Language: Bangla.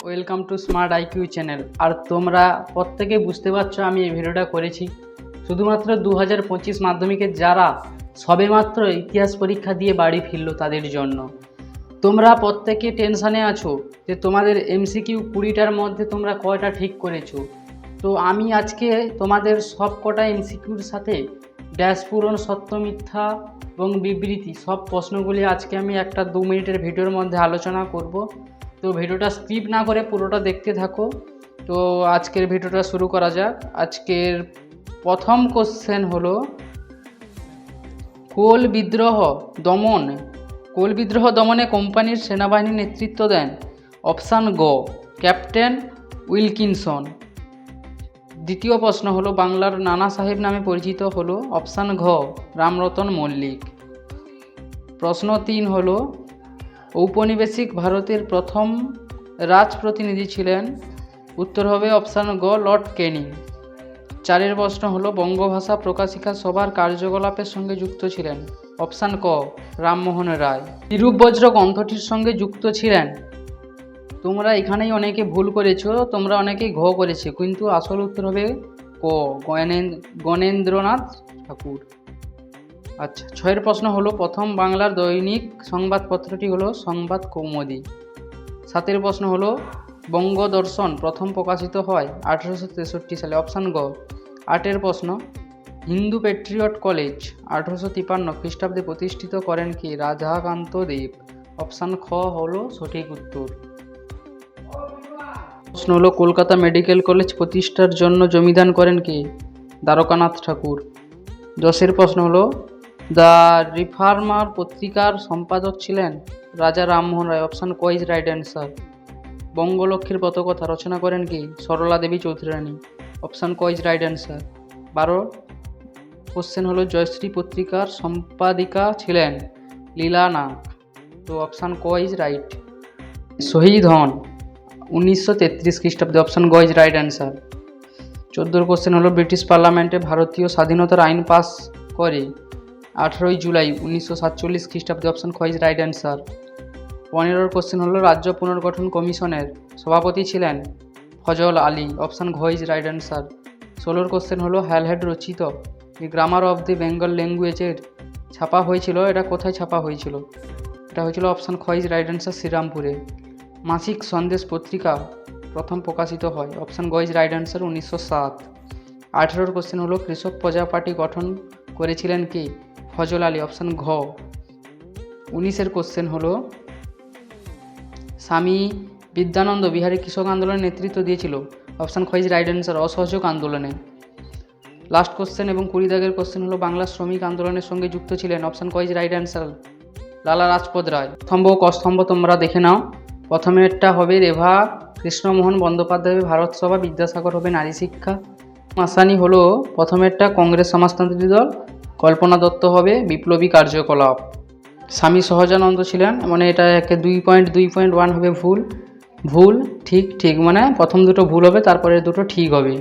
Welcome to smart IQ channel. আর তোমরা প্রত্যেকে বুঝতে পারছো আমি এই ভিডিওটা করেছি শুধুমাত্র 2025 মাধ্যমিকের যারা সবেমাত্র ইতিহাস পরীক্ষা দিয়ে বাড়ি ফিরলো তাদের জন্য। তোমরা প্রত্যেকে টেনশানে আছো যে তোমাদের এমসিকিউ 20টার মধ্যে তোমরা কয়টা ঠিক করেছো। তো আমি আজকে তোমাদের সব কটা এমসিকিউর সাথে ড্যাশ পূরণ, সত্য মিথ্যা এবং বিবৃতি সব প্রশ্নগুলি আজকে আমি একটা 2 মিনিটের ভিডিওর মধ্যে আলোচনা করব। তো ভিডিওটা স্কিপ না করে পুরোটা দেখতে থাকো। তো আজকের ভিডিওটা শুরু করা যাক। আজকের প্রথম কোশ্চেন হলো কোল বিদ্রোহ দমনে কোম্পানির সেনাবাহিনীর নেতৃত্ব দেন? অপশান গ ক্যাপ্টেন উইলকিনসন। দ্বিতীয় প্রশ্ন হলো বাংলার নানা সাহেব নামে পরিচিত হলো? অপশান ঘ রামরতন মল্লিক। প্রশ্ন 3 হলো ঔপনিবেশিক ভারতের প্রথম রাজপ্রতিনিধি ছিলেন? উত্তর হবে অপশান গ লর্ড ক্যানিং। 4 প্রশ্ন হলো বঙ্গভাষা প্রকাশিকা সভার কার্যকলাপের সঙ্গে যুক্ত ছিলেন? অপশান ক রামমোহন রায়। তিরুবজ্র গ্রন্থটির সঙ্গে যুক্ত ছিলেন? তোমরা এখানেই অনেকে ভুল করেছো, তোমরা অনেকেই ঘ করেছে, কিন্তু আসল উত্তর হবে ক গণেন্দ্রনাথ ঠাকুর। আচ্ছা, 6 প্রশ্ন হলো প্রথম বাংলার দৈনিক সংবাদপত্রটি হলো সংবাদ কৌমুদী। 7 প্রশ্ন হলো বঙ্গদর্শন প্রথম প্রকাশিত হয় 1863 সালে? অপশান গ। 8 প্রশ্ন হিন্দু প্যাট্রিয়ট কলেজ 1853 খ্রিস্টাব্দে প্রতিষ্ঠিত করেন কি? রাধাকান্ত দেব। অপশান খ হলো সঠিক উত্তর। প্রশ্ন হলো কলকাতা মেডিকেল কলেজ প্রতিষ্ঠার জন্য জমিদান করেন কি? দ্বারকানাথ ঠাকুর। 10 প্রশ্ন হলো দ্য রিফর্মার পত্রিকার সম্পাদক ছিলেন? রাজা রামমোহন রায়। অপশান ক ইজ রাইট অ্যান্সার। বঙ্গলক্ষ্মীর ব্রতকথা রচনা করেন কি? সরলা দেবী চৌধুরী রানী। অপশান ক ইজ রাইট অ্যান্সার। 12 কোশ্চেন হলো জয়শ্রী পত্রিকার সম্পাদিকা ছিলেন? লীলা নাগ। তো অপশান ক ইজ রাইট। শহীদ হন 1933 খ্রিস্টাব্দে? অপশান গ ইজ রাইট অ্যান্সার। 14 কোশ্চেন হলো ব্রিটিশ পার্লামেন্টে ভারতীয় স্বাধীনতার আইন পাস করে 18 জুলাই 1947 খ্রিস্টাব্দে? অপশান খ ইজ রাইট অ্যান্সার। 15 কোশ্চেন হলো রাজ্য পুনর্গঠন কমিশনের সভাপতি ছিলেন? ফজল আলী। অপশান ঘ ইজ রাইট অ্যান্সার। 16 কোশ্চেন হলো হ্যালহেড রচিত দি গ্রামার অফ দি বেঙ্গল ল্যাঙ্গুয়েজের ছাপা হয়েছিল, এটা কোথায় ছাপা হয়েছিল? এটা হয়েছিল অপশান খ ইজ রাইট অ্যান্সার শ্রীরামপুরে। মাসিক সন্দেশ পত্রিকা প্রথম প্রকাশিত হয়? অপশান গ ইজ রাইট অ্যান্সার 1907। 18 কোশ্চেন হলো কৃষক প্রজা পার্টি গঠন করেছিলেন কি? ফজল আলী। অপশান ঘ। 19 কোশ্চেন হলো স্বামী বিদ্যানন্দ বিহারী কৃষক আন্দোলনের নেতৃত্ব দিয়েছিল? অপশান খ ইজ রাইট অ্যান্সার অসহযোগ আন্দোলনে। লাস্ট কোশ্চেন এবং 20 দাগের কোশ্চেন হলো বাংলা শ্রমিক আন্দোলনের সঙ্গে যুক্ত ছিলেন? অপশান ক ইজ রাইট অ্যান্সার লালা রাজপত রায়। স্তম্ভ ক স্তম্ভ তোমরা দেখে নাও। প্রথমেরটা হবে রেভা কৃষ্ণমোহন বন্দ্যোপাধ্যায় হবে ভারত সভা, বিদ্যাসাগর হবে নারী শিক্ষা, মাসানি হলো প্রথমেরটা কংগ্রেস সমাজতান্ত্রিক দল, কল্পনা দত্ত হবে বিপ্লবী কার্যকলাপ। স্বামী সহজানন্দ ছিলেন, মানে এটা একে 2.2.1 হবে ভুল ঠিক মানে প্রথম দুটো ভুল হবে, তারপরে দুটো ঠিক হবে।